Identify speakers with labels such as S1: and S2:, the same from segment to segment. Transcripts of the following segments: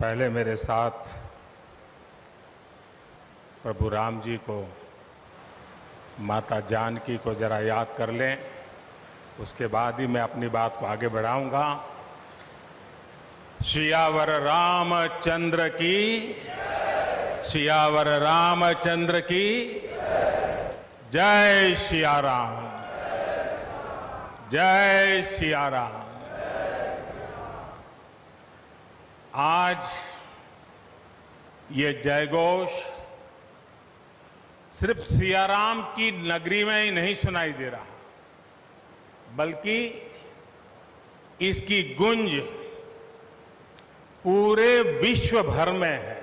S1: पहले मेरे साथ प्रभु राम जी को, माता जानकी को जरा याद कर लें, उसके बाद ही मैं अपनी बात को आगे बढ़ाऊंगा। सियावर रामचंद्र की, सियावर रामचंद्र की जय सिया राम, जय सिया राम। आज ये जयघोष सिर्फ सियाराम की नगरी में ही नहीं सुनाई दे रहा, बल्कि इसकी गूंज पूरे विश्व भर में है।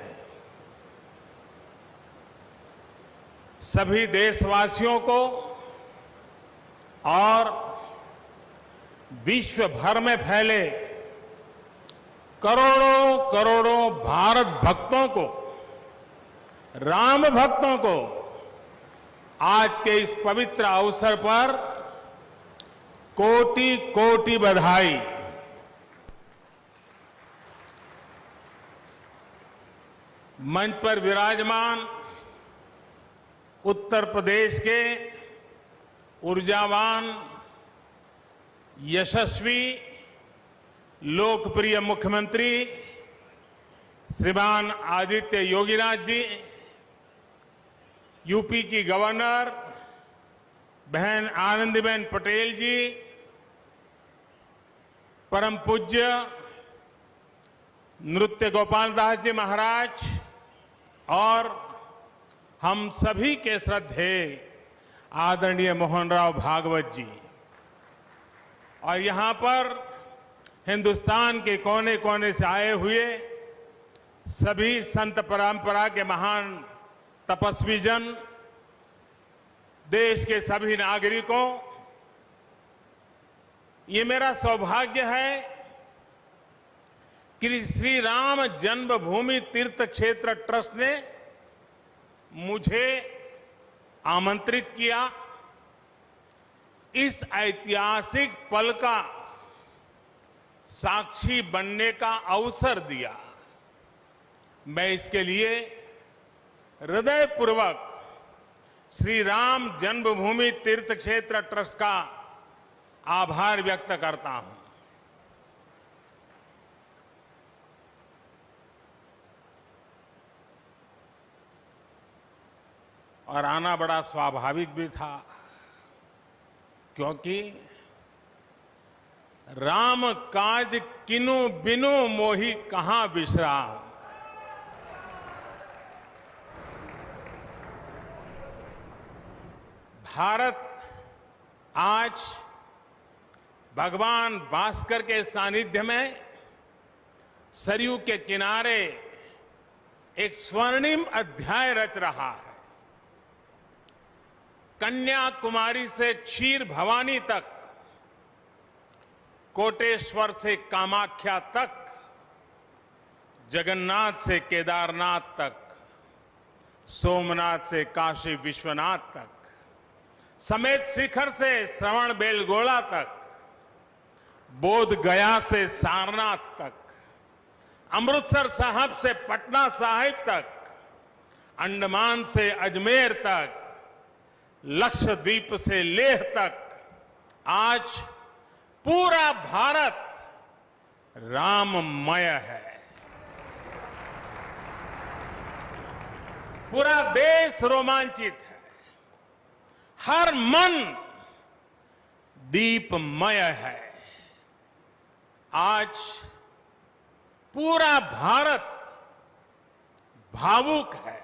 S1: सभी देशवासियों को और विश्व भर में फैले करोड़ों करोड़ों भारत भक्तों को, राम भक्तों को आज के इस पवित्र अवसर पर कोटि कोटि बधाई। मंच पर विराजमान उत्तर प्रदेश के ऊर्जावान, यशस्वी, लोकप्रिय मुख्यमंत्री श्रीमान आदित्य योगीनाथ जी, यूपी की गवर्नर बहन आनंदीबेन पटेल जी, परम पूज्य नृत्य गोपाल दास जी महाराज और हम सभी के श्रद्धेय आदरणीय मोहनराव भागवत जी, और यहां पर हिंदुस्तान के कोने कोने से आए हुए सभी संत परंपरा के महान तपस्वी जन, देश के सभी नागरिकों, ये मेरा सौभाग्य है कि श्री राम जन्मभूमि तीर्थ क्षेत्र ट्रस्ट ने मुझे आमंत्रित किया, इस ऐतिहासिक पल का साक्षी बनने का अवसर दिया। मैं इसके लिए हृदयपूर्वक श्री राम जन्मभूमि तीर्थ क्षेत्र ट्रस्ट का आभार व्यक्त करता हूं। और आना बड़ा स्वाभाविक भी था, क्योंकि राम काज किनु बिनु मोहि कहां बिसराम। भारत आज भगवान भास्कर के सानिध्य में सरयू के किनारे एक स्वर्णिम अध्याय रच रहा है। कन्याकुमारी से क्षीर भवानी तक, कोटेश्वर से कामाख्या तक, जगन्नाथ से केदारनाथ तक, सोमनाथ से काशी विश्वनाथ तक, समेत शिखर से श्रवण बेलगोला तक, बोध गया से सारनाथ तक, अमृतसर साहब से पटना साहिब तक, अंडमान से अजमेर तक, लक्षद्वीप से लेह तक, आज पूरा भारत राममय है। पूरा देश रोमांचित है, हर मन दीपमय है। आज पूरा भारत भावुक है।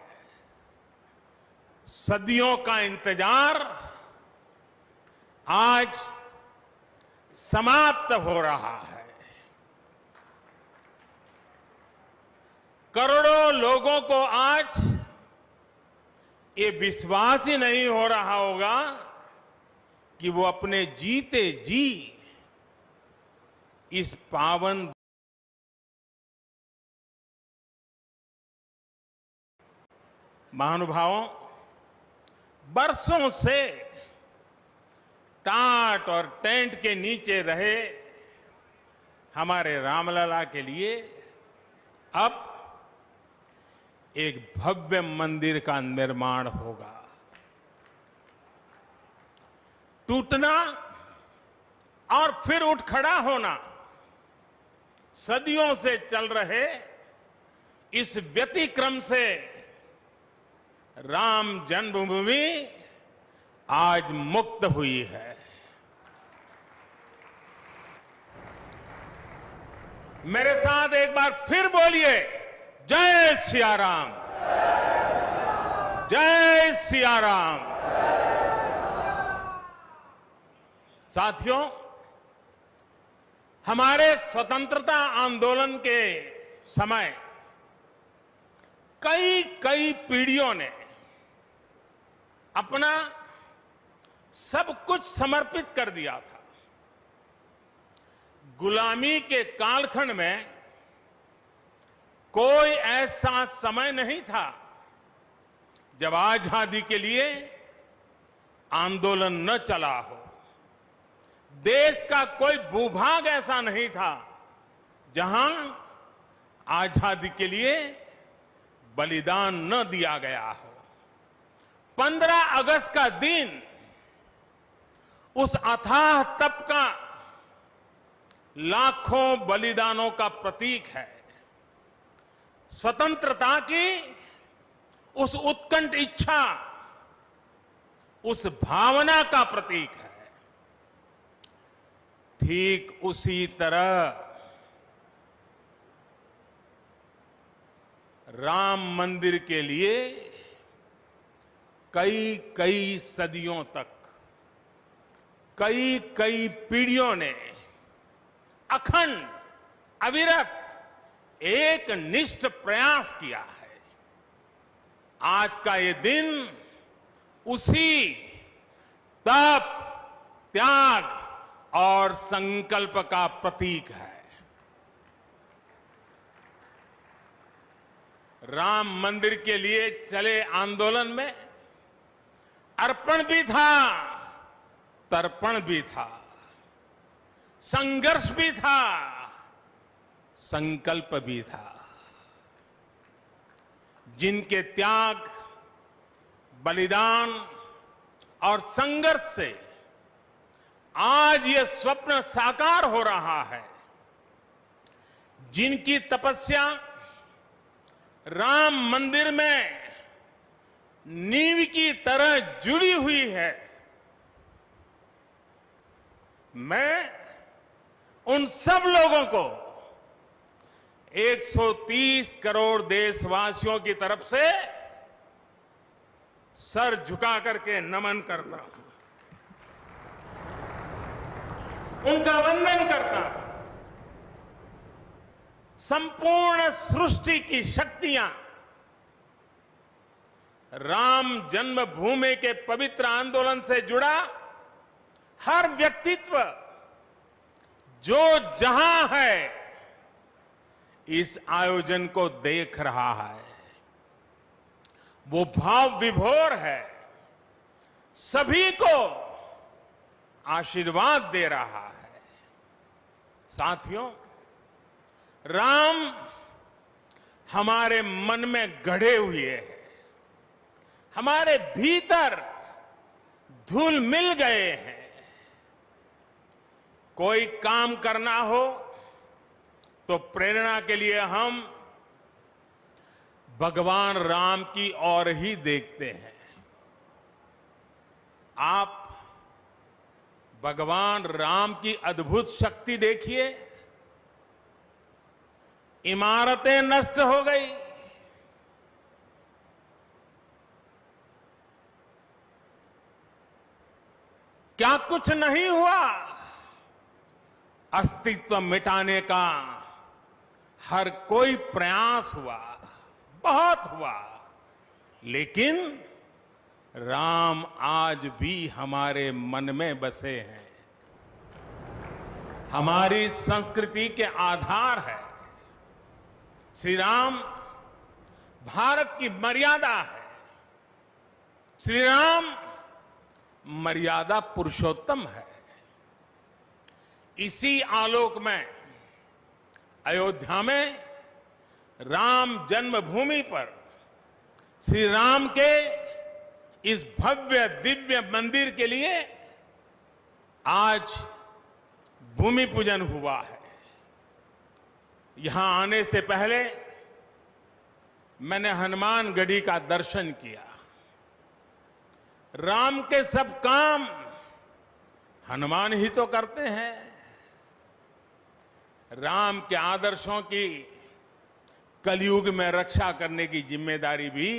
S1: सदियों का इंतजार आज समाप्त हो रहा है। करोड़ों लोगों को आज ये विश्वास ही नहीं हो रहा होगा कि वो अपने जीते जी इस पावन महानुभावों, बरसों से टाट और टेंट के नीचे रहे हमारे रामलला के लिए अब एक भव्य मंदिर का निर्माण होगा। टूटना और फिर उठ खड़ा होना सदियों से चल रहे इस व्यतिक्रम से राम जन्मभूमि आज मुक्त हुई है। मेरे साथ एक बार फिर बोलिए, जय सिया राम, जय सिया राम। साथियों, हमारे स्वतंत्रता आंदोलन के समय कई पीढ़ियों ने अपना सब कुछ समर्पित कर दिया था। गुलामी के कालखंड में कोई ऐसा समय नहीं था जब आजादी के लिए आंदोलन न चला हो। देश का कोई भूभाग ऐसा नहीं था जहां आजादी के लिए बलिदान न दिया गया हो। 15 अगस्त का दिन उस अथाह तप का लाखों बलिदानों का प्रतीक है। स्वतंत्रता की उस उत्कंठ इच्छा, उस भावना का प्रतीक है। ठीक उसी तरह राम मंदिर के लिए कई सदियों तक कई पीढ़ियों ने अखंड अविरत एक निष्ठ प्रयास किया है। आज का ये दिन उसी तप, त्याग और संकल्प का प्रतीक है। राम मंदिर के लिए चले आंदोलन में अर्पण भी था, तर्पण भी था, संघर्ष भी था, संकल्प भी था। जिनके त्याग, बलिदान और संघर्ष से आज ये स्वप्न साकार हो रहा है, जिनकी तपस्या राम मंदिर में नींव की तरह जुड़ी हुई है, मैं उन सब लोगों को 130 करोड़ देशवासियों की तरफ से सर झुका करके नमन करता हूं, उनका वंदन करता हूं। संपूर्ण सृष्टि की शक्तियां राम जन्मभूमि के पवित्र आंदोलन से जुड़ा हर व्यक्तित्व जो जहां है इस आयोजन को देख रहा है, वो भाव विभोर है, सभी को आशीर्वाद दे रहा है। साथियों, राम हमारे मन में गढ़े हुए हैं, हमारे भीतर धुल मिल गए हैं। कोई काम करना हो तो प्रेरणा के लिए हम भगवान राम की ओर ही देखते हैं। आप भगवान राम की अद्भुत शक्ति देखिए। इमारतें नष्ट हो गई, क्या कुछ नहीं हुआ? अस्तित्व मिटाने का हर कोई प्रयास हुआ, बहुत हुआ, लेकिन राम आज भी हमारे मन में बसे हैं, हमारी संस्कृति के आधार है। श्री राम भारत की मर्यादा है। श्री राम मर्यादा पुरुषोत्तम है। इसी आलोक में अयोध्या में राम जन्मभूमि पर श्री राम के इस भव्य दिव्य मंदिर के लिए आज भूमि पूजन हुआ है। यहां आने से पहले मैंने हनुमान गढ़ी का दर्शन किया। राम के सब काम हनुमान ही तो करते हैं। राम के आदर्शों की कलयुग में रक्षा करने की जिम्मेदारी भी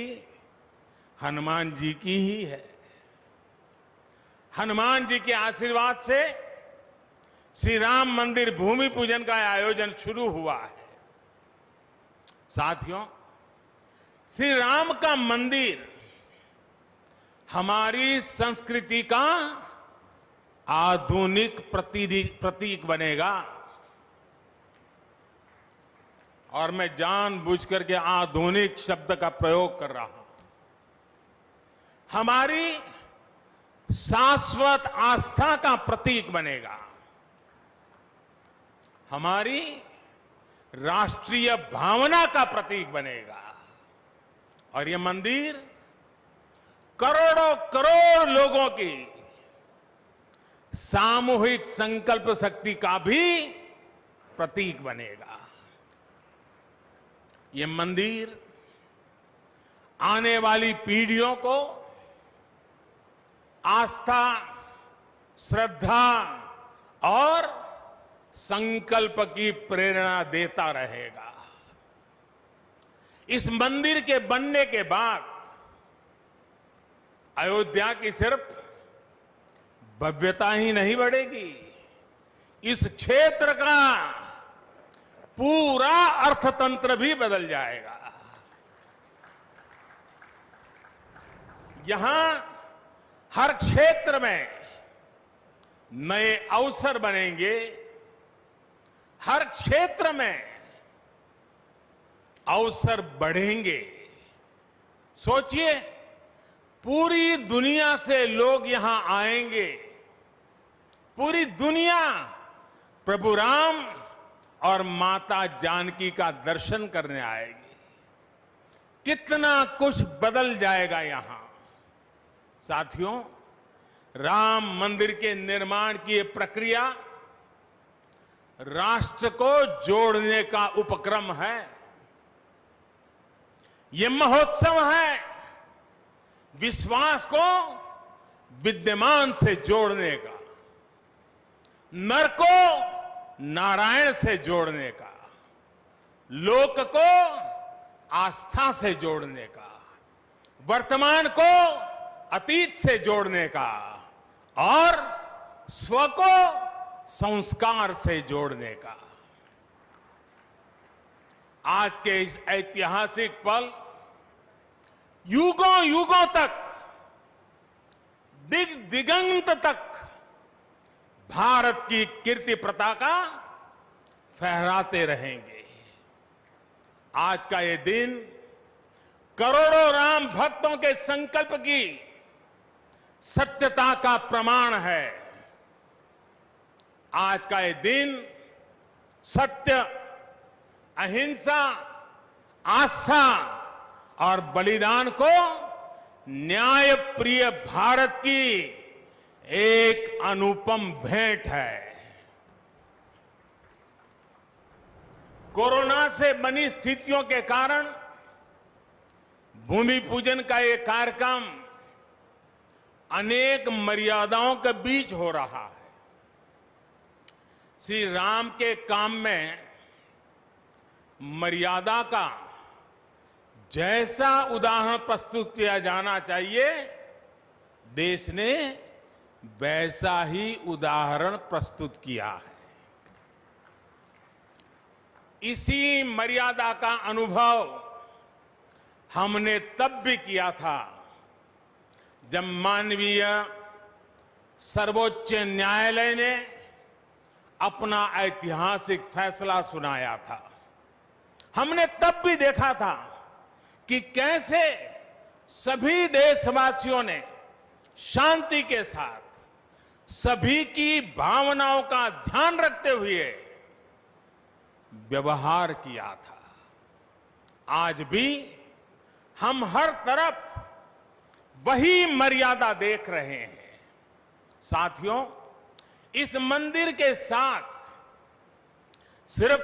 S1: हनुमान जी की ही है। हनुमान जी के आशीर्वाद से श्री राम मंदिर भूमि पूजन का आयोजन शुरू हुआ है। साथियों, श्री राम का मंदिर हमारी संस्कृति का आधुनिक प्रतीक बनेगा। और मैं जानबूझकर के आधुनिक शब्द का प्रयोग कर रहा हूं। हमारी शाश्वत आस्था का प्रतीक बनेगा। हमारी राष्ट्रीय भावना का प्रतीक बनेगा। और यह मंदिर करोड़ों करोड़ लोगों की सामूहिक संकल्प शक्ति का भी प्रतीक बनेगा। यह मंदिर आने वाली पीढ़ियों को आस्था, श्रद्धा और संकल्प की प्रेरणा देता रहेगा। इस मंदिर के बनने के बाद अयोध्या की सिर्फ भव्यता ही नहीं बढ़ेगी, इस क्षेत्र का पूरा अर्थतंत्र भी बदल जाएगा। यहां हर क्षेत्र में नए अवसर बनेंगे। हर क्षेत्र में अवसर बढ़ेंगे। सोचिए, पूरी दुनिया से लोग यहां आएंगे। पूरी दुनिया प्रभु राम और माता जानकी का दर्शन करने आएगी। कितना कुछ बदल जाएगा यहां। साथियों, राम मंदिर के निर्माण की ये प्रक्रिया राष्ट्र को जोड़ने का उपक्रम है। ये महोत्सव है विश्वास को विद्यमान से जोड़ने का, नर को नारायण से जोड़ने का, लोक को आस्था से जोड़ने का, वर्तमान को अतीत से जोड़ने का और स्व को संस्कार से जोड़ने का। आज के इस ऐतिहासिक पल युगों युगों तक, दिगंत तक भारत की कीर्ति पताका फहराते रहेंगे। आज का ये दिन करोड़ों राम भक्तों के संकल्प की सत्यता का प्रमाण है। आज का ये दिन सत्य, अहिंसा, आस्था और बलिदान को न्याय प्रिय भारत की एक अनुपम भेंट है। कोरोना से बनी स्थितियों के कारण भूमि पूजन का ये कार्यक्रम अनेक मर्यादाओं के बीच हो रहा है। श्री राम के काम में मर्यादा का जैसा उदाहरण प्रस्तुत किया जाना चाहिए, देश ने वैसा ही उदाहरण प्रस्तुत किया है। इसी मर्यादा का अनुभव हमने तब भी किया था जब मानवीय सर्वोच्च न्यायालय ने अपना ऐतिहासिक फैसला सुनाया था। हमने तब भी देखा था कि कैसे सभी देशवासियों ने शांति के साथ सभी की भावनाओं का ध्यान रखते हुए व्यवहार किया था। आज भी हम हर तरफ वही मर्यादा देख रहे हैं। साथियों, इस मंदिर के साथ सिर्फ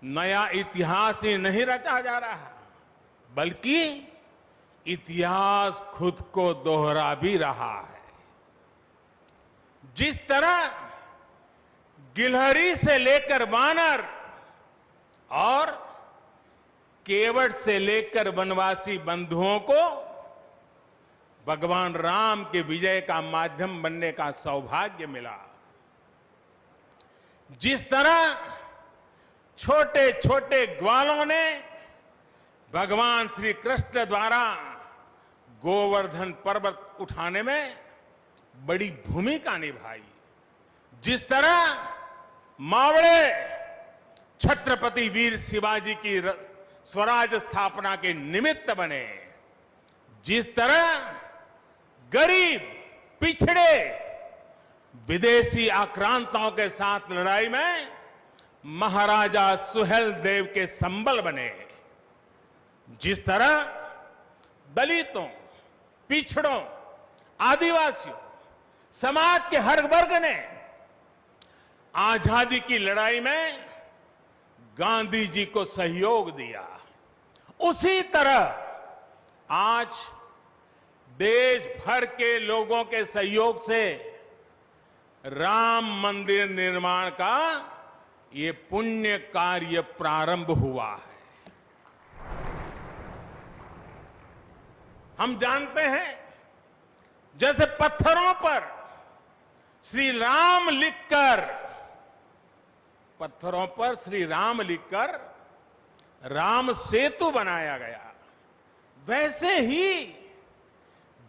S1: नया इतिहास ही नहीं रचा जा रहा, बल्कि इतिहास खुद को दोहरा भी रहा है। जिस तरह गिलहरी से लेकर वानर और केवट से लेकर वनवासी बंधुओं को भगवान राम के विजय का माध्यम बनने का सौभाग्य मिला, जिस तरह छोटे छोटे ग्वालों ने भगवान श्री कृष्ण द्वारा गोवर्धन पर्वत उठाने में बड़ी भूमिका निभाई, जिस तरह मावड़े छत्रपति वीर शिवाजी की स्वराज स्थापना के निमित्त बने, जिस तरह गरीब पिछड़े विदेशी आक्रांताओं के साथ लड़ाई में महाराजा सुहेल देव के संबल बने, जिस तरह दलितों, पिछड़ों, आदिवासियों, समाज के हर वर्ग ने आजादी की लड़ाई में गांधी जी को सहयोग दिया, उसी तरह आज देश भर के लोगों के सहयोग से राम मंदिर निर्माण का ये पुण्य कार्य प्रारंभ हुआ है। हम जानते हैं, जैसे पत्थरों पर श्री राम लिखकर राम सेतु बनाया गया, वैसे ही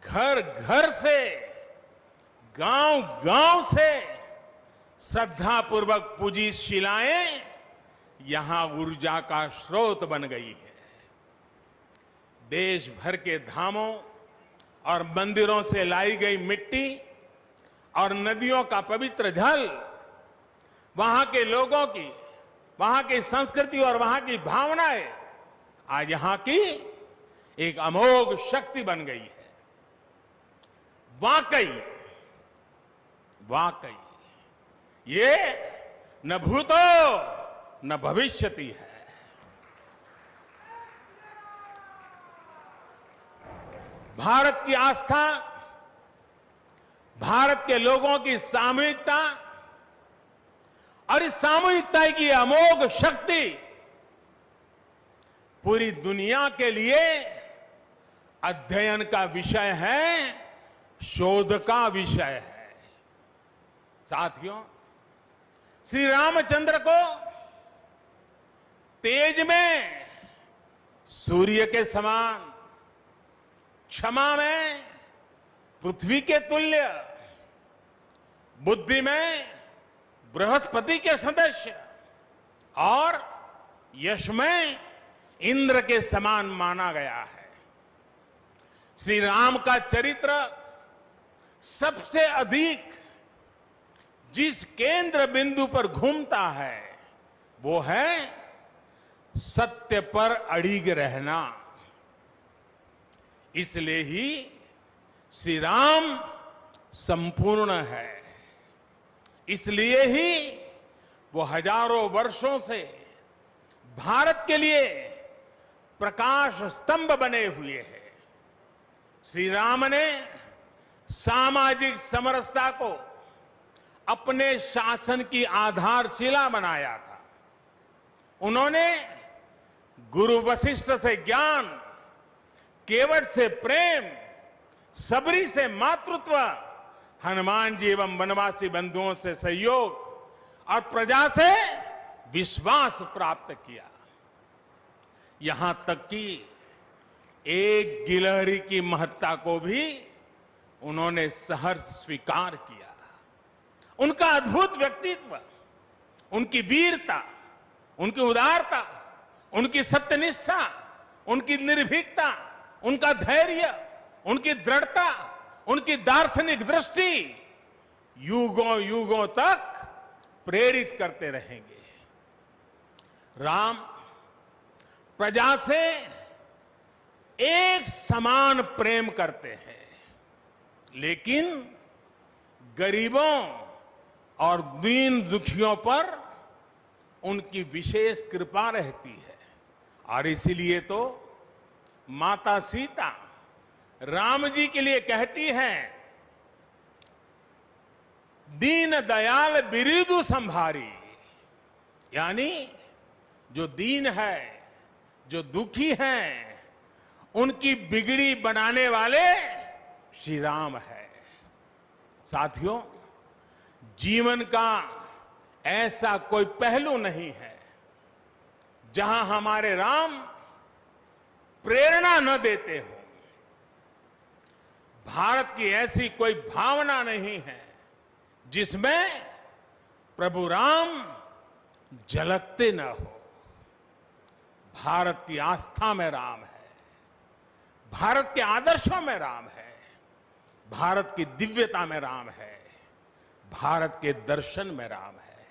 S1: घर घर से, गांव गांव से श्रद्धापूर्वक पूजी शिलाएं यहां ऊर्जा का स्रोत बन गई है। देश भर के धामों और मंदिरों से लाई गई मिट्टी और नदियों का पवित्र जल वहां के लोगों की, वहां की संस्कृति और वहां की भावनाएं आज यहां की एक अमोघ शक्ति बन गई है। वाकई ये न भूतो न भविष्यति है। भारत की आस्था, भारत के लोगों की सामूहिकता और इस सामूहिकता की अमोघ शक्ति पूरी दुनिया के लिए अध्ययन का विषय है, शोध का विषय है। साथियों, श्री रामचंद्र को तेज में सूर्य के समान, क्षमा में पृथ्वी के तुल्य, बुद्धि में बृहस्पति के सदृश और यश में इंद्र के समान माना गया है। श्री राम का चरित्र सबसे अधिक जिस केंद्र बिंदु पर घूमता है वो है सत्य पर अड़िग रहना। इसलिए ही श्री राम संपूर्ण है, इसलिए ही वो हजारों वर्षों से भारत के लिए प्रकाश स्तंभ बने हुए हैं। श्री राम ने सामाजिक समरसता को अपने शासन की आधारशिला बनाया था। उन्होंने गुरु वशिष्ठ से ज्ञान, केवट से प्रेम, सबरी से मातृत्व, हनुमान जी एवं वनवासी बंधुओं से सहयोग और प्रजा से विश्वास प्राप्त किया। यहां तक कि एक गिलहरी की महत्ता को भी उन्होंने सहर्ष स्वीकार किया। उनका अद्भुत व्यक्तित्व, उनकी वीरता, उनकी उदारता, उनकी सत्यनिष्ठा, उनकी निर्भीकता, उनका धैर्य, उनकी दृढ़ता, उनकी दार्शनिक दृष्टि युगों युगों तक प्रेरित करते रहेंगे। राम प्रजा से एक समान प्रेम करते हैं, लेकिन गरीबों और दीन दुखियों पर उनकी विशेष कृपा रहती है। और इसीलिए तो माता सीता राम जी के लिए कहती हैं, दीन दयाल बिरिदु संभारी, यानी जो दीन है, जो दुखी हैं, उनकी बिगड़ी बनाने वाले श्री राम है। साथियों, जीवन का ऐसा कोई पहलू नहीं है जहां हमारे राम प्रेरणा न देते हो। भारत की ऐसी कोई भावना नहीं है जिसमें प्रभु राम झलकते न हो। भारत की आस्था में राम है, भारत के आदर्शों में राम है, भारत की दिव्यता में राम है, भारत के दर्शन में राम है।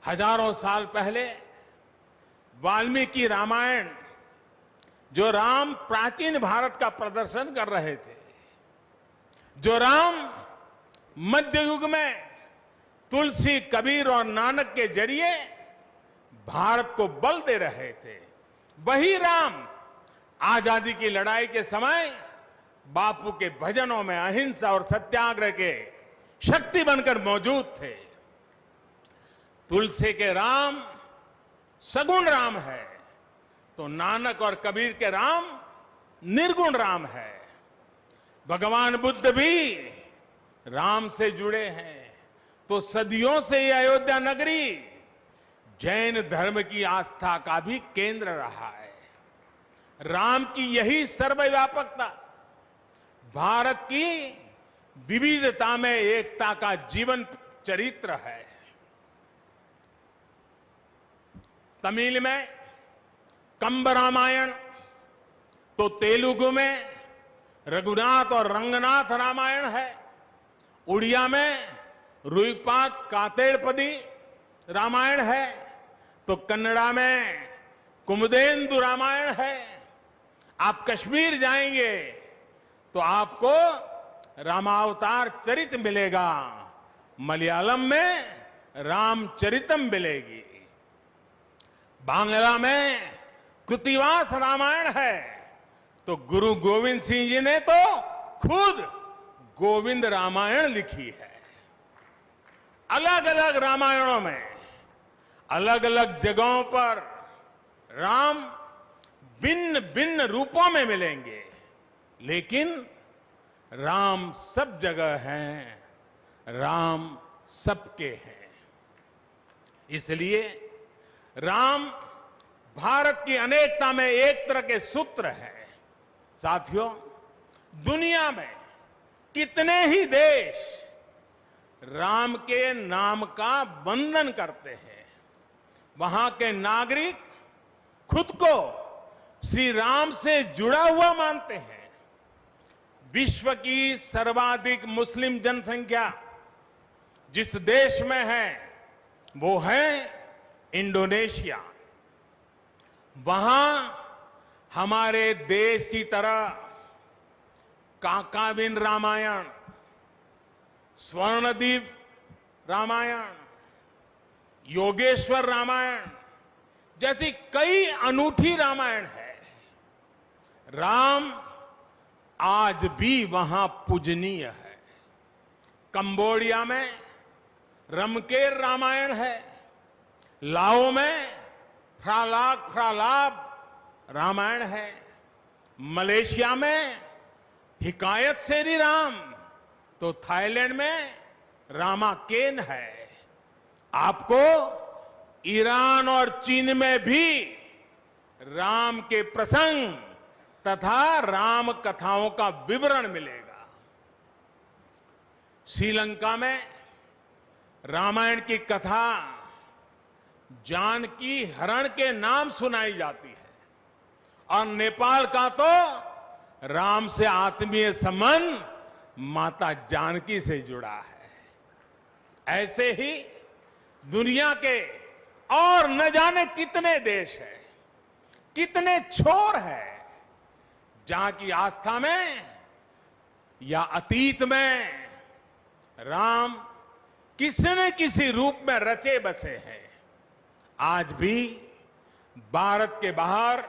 S1: हजारों साल पहले वाल्मीकि रामायण, जो राम प्राचीन भारत का प्रदर्शन कर रहे थे, जो राम मध्य युग में तुलसी, कबीर और नानक के जरिए भारत को बल दे रहे थे, वही राम आजादी की लड़ाई के समय बापू के भजनों में अहिंसा और सत्याग्रह के शक्ति बनकर मौजूद थे। तुलसी के राम सगुण राम है, तो नानक और कबीर के राम निर्गुण राम है। भगवान बुद्ध भी राम से जुड़े हैं, तो सदियों से ये अयोध्या नगरी जैन धर्म की आस्था का भी केंद्र रहा है। राम की यही सर्वव्यापकता भारत की विविधता में एकता का जीवन चरित्र है। तमिल में कंब रामायण, तो तेलुगु में रघुनाथ और रंगनाथ रामायण है। उड़िया में रुईपात कातेड़पदी रामायण है, तो कन्नड़ा में कुमुदेंदु रामायण है। आप कश्मीर जाएंगे तो आपको रामावतार चरित मिलेगा, मलयालम में रामचरितम मिलेगी, बांग्ला में कृतिवास रामायण है, तो गुरु गोविंद सिंह जी ने तो खुद गोविंद रामायण लिखी है। अलग अलग रामायणों में अलग अलग जगहों पर राम भिन्न भिन्न रूपों में मिलेंगे, लेकिन राम सब जगह हैं, राम सबके हैं। इसलिए राम भारत की अनेकता में एक तरह के सूत्र है। साथियों, दुनिया में कितने ही देश राम के नाम का वंदन करते हैं, वहां के नागरिक खुद को श्री राम से जुड़ा हुआ मानते हैं। विश्व की सर्वाधिक मुस्लिम जनसंख्या जिस देश में है वो है इंडोनेशिया। वहां हमारे देश की तरह काकाविन रामायण, स्वर्णदीप रामायण, योगेश्वर रामायण जैसी कई अनूठी रामायण है। राम आज भी वहां पूजनीय है। कंबोडिया में रमकेर रामायण है, लाओ में फ्रालाब रामायण है, मलेशिया में हिकायत शेरी राम, तो थाईलैंड में रामाकेन है। आपको ईरान और चीन में भी राम के प्रसंग तथा राम कथाओं का विवरण मिलेगा। श्रीलंका में रामायण की कथा जानकी हरण के नाम सुनाई जाती है, और नेपाल का तो राम से आत्मीय संबंध माता जानकी से जुड़ा है। ऐसे ही दुनिया के और न जाने कितने देश हैं, कितने छोर हैं जहां की आस्था में या अतीत में राम किसी न किसी रूप में रचे बसे हैं। आज भी भारत के बाहर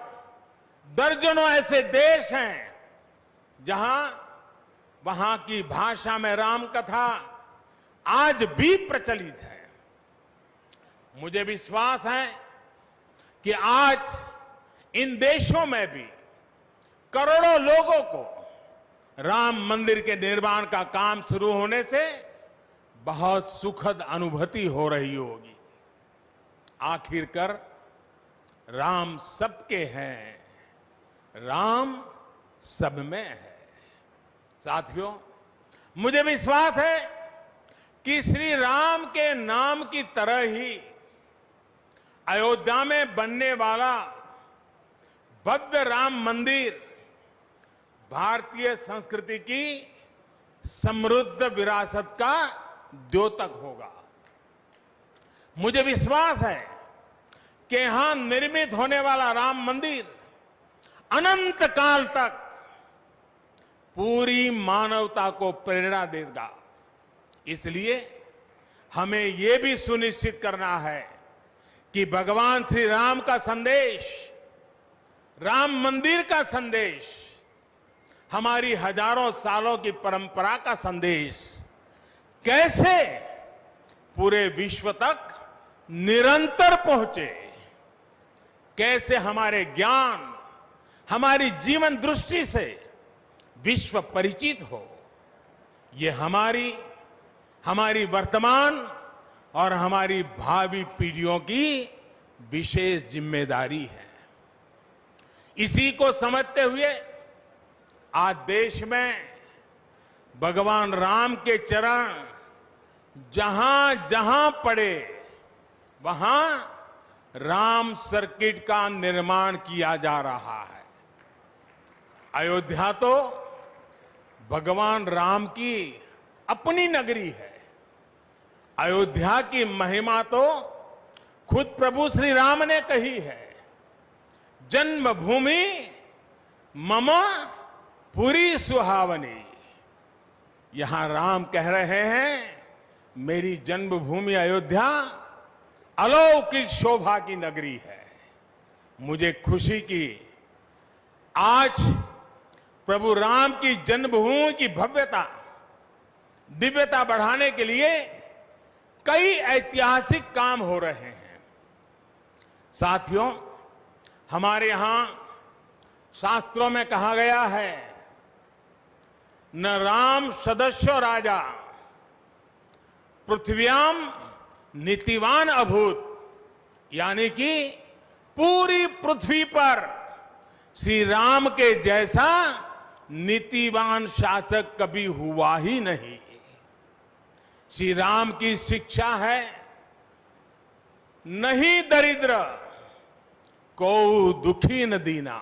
S1: दर्जनों ऐसे देश हैं जहां वहां की भाषा में राम कथा आज भी प्रचलित है। मुझे विश्वास है कि आज इन देशों में भी करोड़ों लोगों को राम मंदिर के निर्माण का काम शुरू होने से बहुत सुखद अनुभूति हो रही होगी। आखिरकार राम सबके हैं, राम सब में है। साथियों, मुझे विश्वास है कि श्री राम के नाम की तरह ही अयोध्या में बनने वाला भव्य राम मंदिर भारतीय संस्कृति की समृद्ध विरासत का द्योतक होगा। मुझे विश्वास है कि यहां निर्मित होने वाला राम मंदिर अनंत काल तक पूरी मानवता को प्रेरणा देगा। इसलिए हमें यह भी सुनिश्चित करना है कि भगवान श्री राम का संदेश, राम मंदिर का संदेश, हमारी हजारों सालों की परंपरा का संदेश कैसे पूरे विश्व तक निरंतर पहुंचे, कैसे हमारे ज्ञान, हमारी जीवन दृष्टि से विश्व परिचित हो, ये हमारी वर्तमान और हमारी भावी पीढ़ियों की विशेष जिम्मेदारी है। इसी को समझते हुए आज देश में भगवान राम के चरण जहां जहां पड़े वहां राम सर्किट का निर्माण किया जा रहा है। अयोध्या तो भगवान राम की अपनी नगरी है। अयोध्या की महिमा तो खुद प्रभु श्री राम ने कही है, जन्मभूमि मम पुरी सुहावनी। यहां राम कह रहे हैं, मेरी जन्मभूमि अयोध्या अलौकिक शोभा की नगरी है। मुझे खुशी की आज प्रभु राम की जन्मभूमि की भव्यता, दिव्यता बढ़ाने के लिए कई ऐतिहासिक काम हो रहे हैं। साथियों, हमारे यहां शास्त्रों में कहा गया है, न राम सदस्यो राजा पृथ्व्याम नीतिवान अभूत, यानी कि पूरी पृथ्वी पर श्री राम के जैसा नीतिवान शासक कभी हुआ ही नहीं। श्री राम की शिक्षा है, नहीं दरिद्र को दुखी न दीना,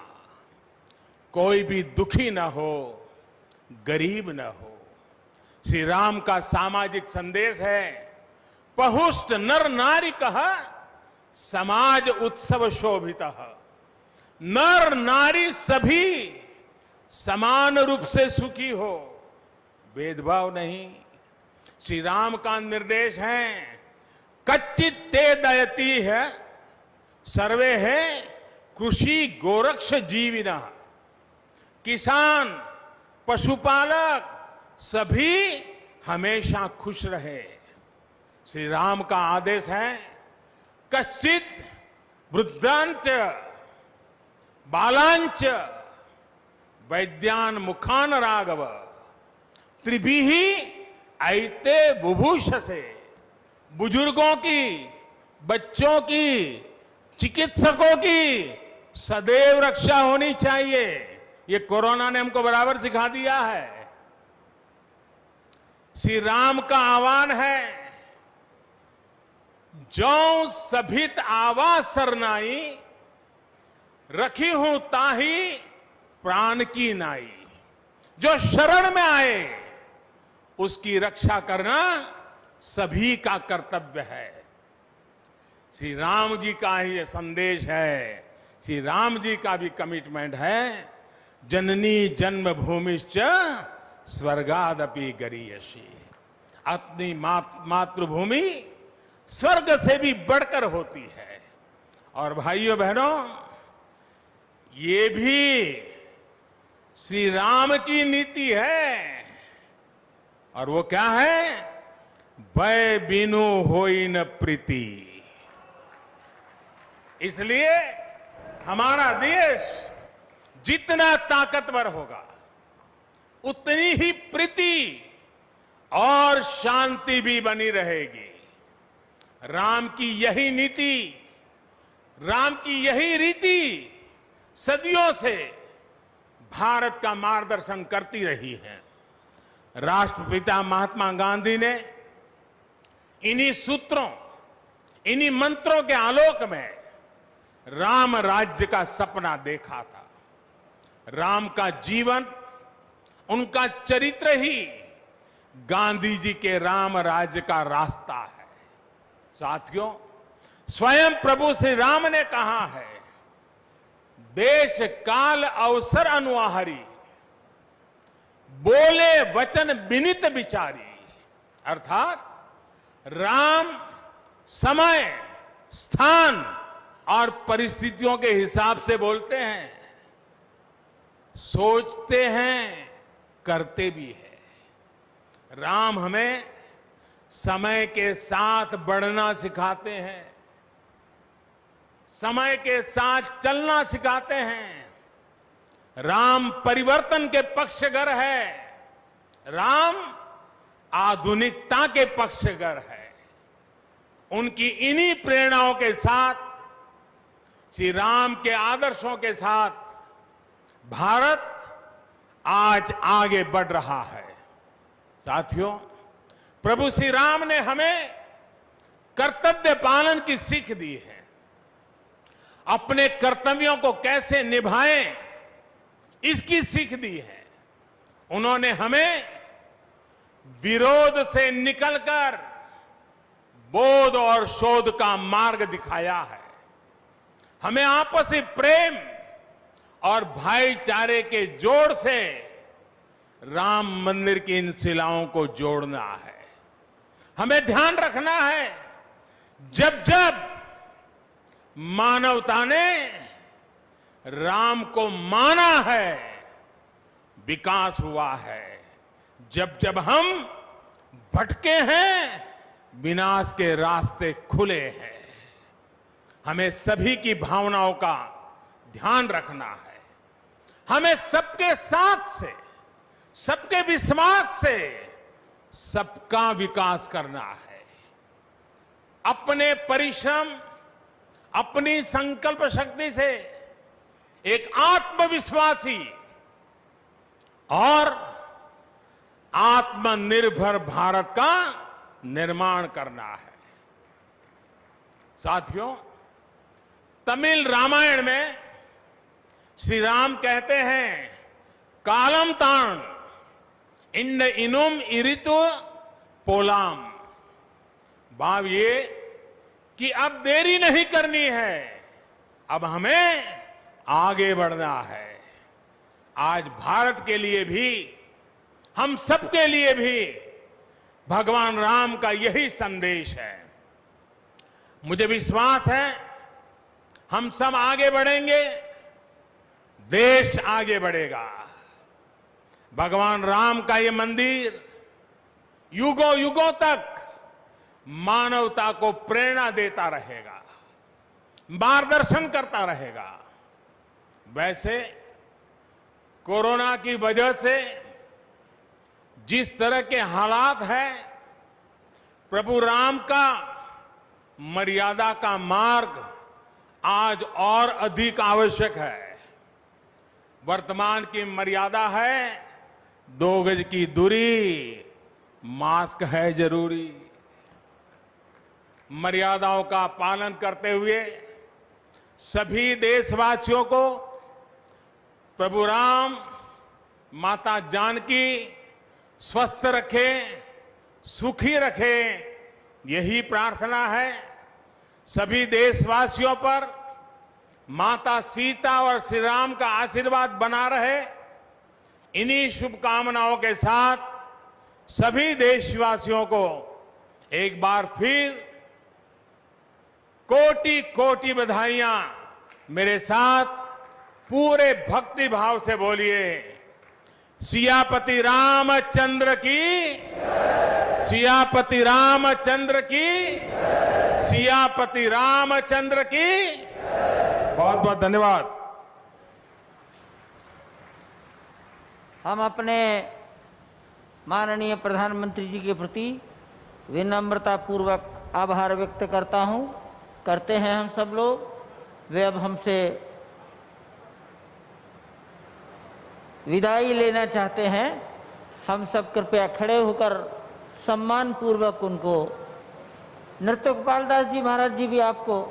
S1: कोई भी दुखी न हो, गरीब न हो। श्री राम का सामाजिक संदेश है, पहुष्ट नर नारी कह समाज उत्सव शोभित। नर नारी सभी समान रूप से सुखी हो, भेदभाव नहीं। श्री राम का निर्देश है, कच्चित ते दयती है सर्वे है कृषि गोरक्ष जीविना। किसान, पशुपालक सभी हमेशा खुश रहे। श्री राम का आदेश है, कश्चित वृद्धांच बालांच वैद्यान मुखान राघव त्रिभिः ऐते बुभूषसे। बुजुर्गों की, बच्चों की, चिकित्सकों की सदैव रक्षा होनी चाहिए। ये कोरोना ने हमको बराबर सिखा दिया है। श्री राम का आह्वान है, जो सभित आवा सरनाई रखी हूं ताही प्राण की नाई। जो शरण में आए उसकी रक्षा करना सभी का कर्तव्य है। श्री राम जी का ही ये संदेश है, श्री राम जी का भी कमिटमेंट है, जननी जन्मभूमिश्च स्वर्गादपि गरीयसी। अपनी मातृभूमि स्वर्ग से भी बढ़कर होती है। और भाइयों बहनों, ये भी श्री राम की नीति है। और वो क्या है? भय बिनु होई न प्रीति। इसलिए हमारा देश जितना ताकतवर होगा, उतनी ही प्रीति और शांति भी बनी रहेगी। राम की यही नीति, राम की यही रीति सदियों से भारत का मार्गदर्शन करती रही है। राष्ट्रपिता महात्मा गांधी ने इन्हीं सूत्रों, इन्हीं मंत्रों के आलोक में राम राज्य का सपना देखा था। राम का जीवन, उनका चरित्र ही गांधी जी के राम राज्य का रास्ता है। साथियों, स्वयं प्रभु श्री राम ने कहा है, देश काल अवसर अनुआहारी, बोले वचन विनित विचारी। अर्थात राम समय, स्थान और परिस्थितियों के हिसाब से बोलते हैं, सोचते हैं, करते भी है। राम हमें समय के साथ बढ़ना सिखाते हैं, समय के साथ चलना सिखाते हैं। राम परिवर्तन के पक्षगर है, राम आधुनिकता के पक्षगर है। उनकी इन्हीं प्रेरणाओं के साथ, श्री राम के आदर्शों के साथ भारत आज आगे बढ़ रहा है। साथियों, प्रभु श्री राम ने हमें कर्तव्य पालन की सीख दी है। अपने कर्तव्यों को कैसे निभाएं, इसकी सीख दी है। उन्होंने हमें विरोध से निकलकर बोध और शोध का मार्ग दिखाया है। हमें आपसी प्रेम और भाईचारे के जोड़ से राम मंदिर की इन शिलाओं को जोड़ना है। हमें ध्यान रखना है, जब जब मानवता ने राम को माना है, विकास हुआ है। जब जब हम भटके हैं, विनाश के रास्ते खुले हैं। हमें सभी की भावनाओं का ध्यान रखना है। हमें सबके साथ से, सबके विश्वास से सबका विकास करना है। अपने परिश्रम, अपनी संकल्प शक्ति से एक आत्मविश्वासी और आत्मनिर्भर भारत का निर्माण करना है। साथियों, तमिल रामायण में श्री राम कहते हैं, कालम तान इंड इनुम इरितु पोलाम। भाव ये कि अब देरी नहीं करनी है, अब हमें आगे बढ़ना है। आज भारत के लिए भी, हम सबके लिए भी भगवान राम का यही संदेश है। मुझे विश्वास है, हम सब आगे बढ़ेंगे, देश आगे बढ़ेगा। भगवान राम का ये मंदिर युगों युगों तक मानवता को प्रेरणा देता रहेगा, मार्गदर्शन करता रहेगा। वैसे कोरोना की वजह से जिस तरह के हालात हैं, प्रभु राम का मर्यादा का मार्ग आज और अधिक आवश्यक है। वर्तमान की मर्यादा है 2 गज की दूरी, मास्क है जरूरी। मर्यादाओं का पालन करते हुए सभी देशवासियों को प्रभु राम, माता जानकी स्वस्थ रखें, सुखी रखें, यही प्रार्थना है। सभी देशवासियों पर माता सीता और श्री राम का आशीर्वाद बना रहे, इन्हीं शुभकामनाओं के साथ सभी देशवासियों को एक बार फिर कोटि कोटि बधाइयां। मेरे साथ पूरे भक्ति भाव से बोलिए, सियापति रामचंद्र की, सियापति रामचंद्र की, सियापति रामचंद्र की। बहुत बहुत धन्यवाद।
S2: हम अपने माननीय प्रधानमंत्री जी के प्रति विनम्रता पूर्वक आभार व्यक्त करते हैं हम सब लोग। वे अब हमसे विदाई लेना चाहते हैं। हम सब कृपया खड़े होकर सम्मान पूर्वक उनको, नृत्य गोपाल दास जी महाराज जी भी आपको